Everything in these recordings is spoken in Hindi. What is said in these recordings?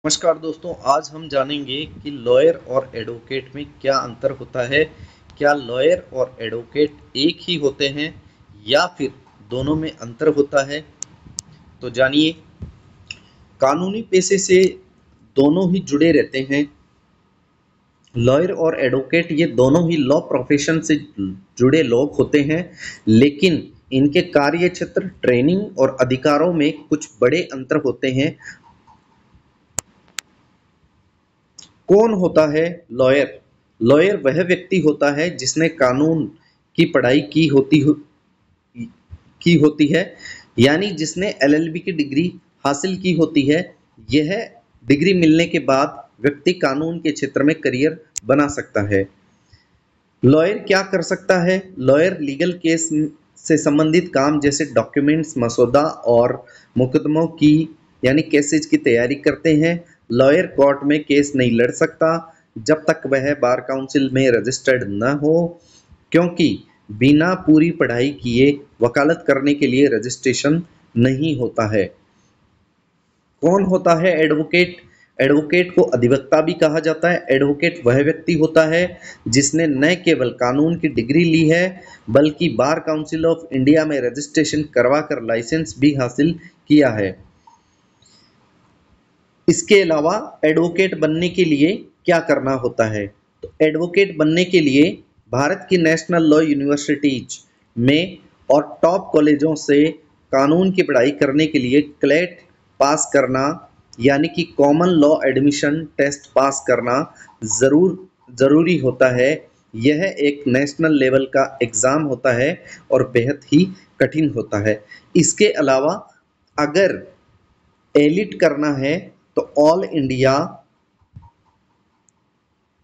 नमस्कार दोस्तों, आज हम जानेंगे कि लॉयर और एडवोकेट में क्या अंतर होता है। क्या लॉयर और एडवोकेट एक ही होते हैं या फिर दोनों में अंतर होता है। तो जानिए, कानूनी पेशे से दोनों ही जुड़े रहते हैं। लॉयर और एडवोकेट ये दोनों ही लॉ प्रोफेशन से जुड़े लोग होते हैं, लेकिन इनके कार्य क्षेत्र, ट्रेनिंग और अधिकारों में कुछ बड़े अंतर होते हैं। कौन होता है लॉयर? लॉयर वह व्यक्ति होता है जिसने कानून की पढ़ाई की होती है, यानी जिसने एलएलबी की डिग्री हासिल की होती है। यह डिग्री मिलने के बाद व्यक्ति कानून के क्षेत्र में करियर बना सकता है। लॉयर क्या कर सकता है? लॉयर लीगल केस से संबंधित काम जैसे डॉक्यूमेंट्स, मसौदा और मुकदमों की यानी केसेज की तैयारी करते हैं। लॉयर कोर्ट में केस नहीं लड़ सकता जब तक वह बार काउंसिल में रजिस्टर्ड न हो, क्योंकि बिना पूरी पढ़ाई किए वकालत करने के लिए रजिस्ट्रेशन नहीं होता है। कौन होता है एडवोकेट? एडवोकेट को अधिवक्ता भी कहा जाता है। एडवोकेट वह व्यक्ति होता है जिसने न केवल कानून की डिग्री ली है, बल्कि बार काउंसिल ऑफ इंडिया में रजिस्ट्रेशन करवाकर लाइसेंस भी हासिल किया है। इसके अलावा एडवोकेट बनने के लिए क्या करना होता है? तो एडवोकेट बनने के लिए भारत की नेशनल लॉ यूनिवर्सिटीज में और टॉप कॉलेजों से कानून की पढ़ाई करने के लिए क्लेट पास करना, यानी कि common law admission test pass करना ज़रूरी होता है। यह एक नेशनल लेवल का एग्ज़ाम होता है और बेहद ही कठिन होता है। इसके अलावा अगर एलिट करना है तो all India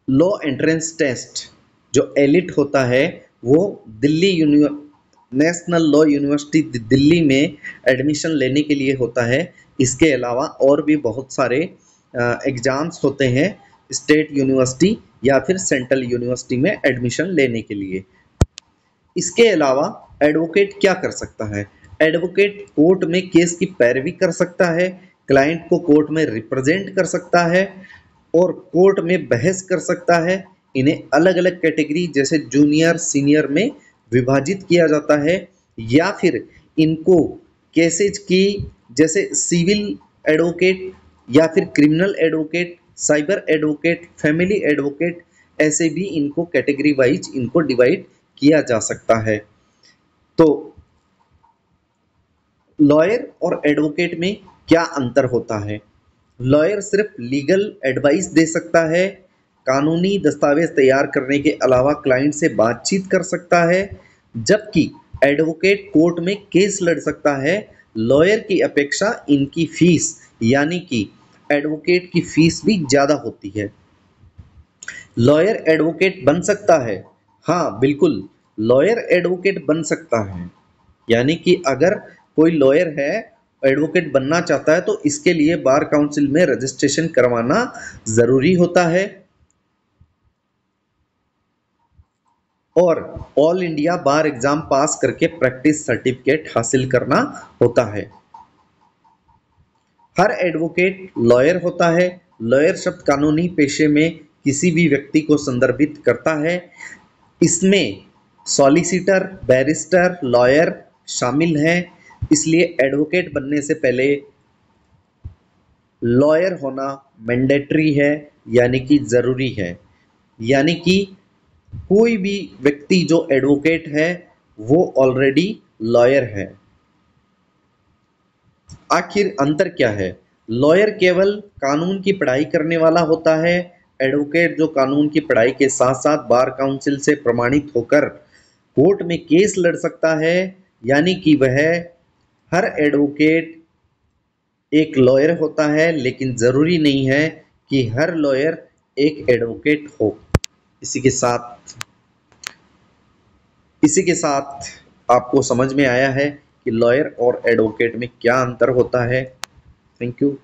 law entrance test जो एलिट होता है वो नेशनल लॉ यूनिवर्सिटी दिल्ली में एडमिशन लेने के लिए होता है। इसके अलावा और भी बहुत सारे एग्ज़ाम्स होते हैं स्टेट यूनिवर्सिटी या फिर सेंट्रल यूनिवर्सिटी में एडमिशन लेने के लिए। इसके अलावा एडवोकेट क्या कर सकता है? एडवोकेट कोर्ट में केस की पैरवी कर सकता है, क्लाइंट को कोर्ट में रिप्रेजेंट कर सकता है और कोर्ट में बहस कर सकता है। इन्हें अलग अलग कैटेगरी जैसे जूनियर, सीनियर में विभाजित किया जाता है, या फिर इनको केसेज की जैसे सिविल एडवोकेट या फिर criminal advocate, cyber advocate, family advocate, ऐसे भी इनको कैटेगरी वाइज इनको डिवाइड किया जा सकता है। तो लॉयर और एडवोकेट में क्या अंतर होता है? लॉयर सिर्फ लीगल एडवाइस दे सकता है, कानूनी दस्तावेज तैयार करने के अलावा क्लाइंट से बातचीत कर सकता है, जबकि एडवोकेट कोर्ट में केस लड़ सकता है। लॉयर की अपेक्षा इनकी फीस यानी कि एडवोकेट की फीस भी ज़्यादा होती है। लॉयर एडवोकेट बन सकता है? हाँ बिल्कुल, लॉयर एडवोकेट बन सकता है। यानी कि अगर कोई लॉयर है, एडवोकेट बनना चाहता है, तो इसके लिए बार काउंसिल में रजिस्ट्रेशन करवाना ज़रूरी होता है और ऑल इंडिया बार एग्ज़ाम पास करके प्रैक्टिस सर्टिफिकेट हासिल करना होता है। हर एडवोकेट लॉयर होता है। लॉयर शब्द कानूनी पेशे में किसी भी व्यक्ति को संदर्भित करता है। इसमें सॉलिसिटर, बैरिस्टर, लॉयर शामिल हैं। इसलिए एडवोकेट बनने से पहले लॉयर होना मैंडेटरी है, यानी कि ज़रूरी है। यानी कि कोई भी व्यक्ति जो एडवोकेट है वो ऑलरेडी लॉयर है। आखिर अंतर क्या है? लॉयर केवल कानून की पढ़ाई करने वाला होता है। एडवोकेट जो कानून की पढ़ाई के साथ साथ बार काउंसिल से प्रमाणित होकर कोर्ट में केस लड़ सकता है। यानी कि वह हर एडवोकेट एक लॉयर होता है, लेकिन ज़रूरी नहीं है कि हर लॉयर एक एडवोकेट हो। इसी के साथ इसी के साथ आपको समझ में आया है कि लॉयर और एडवोकेट में क्या अंतर होता है। Thank you.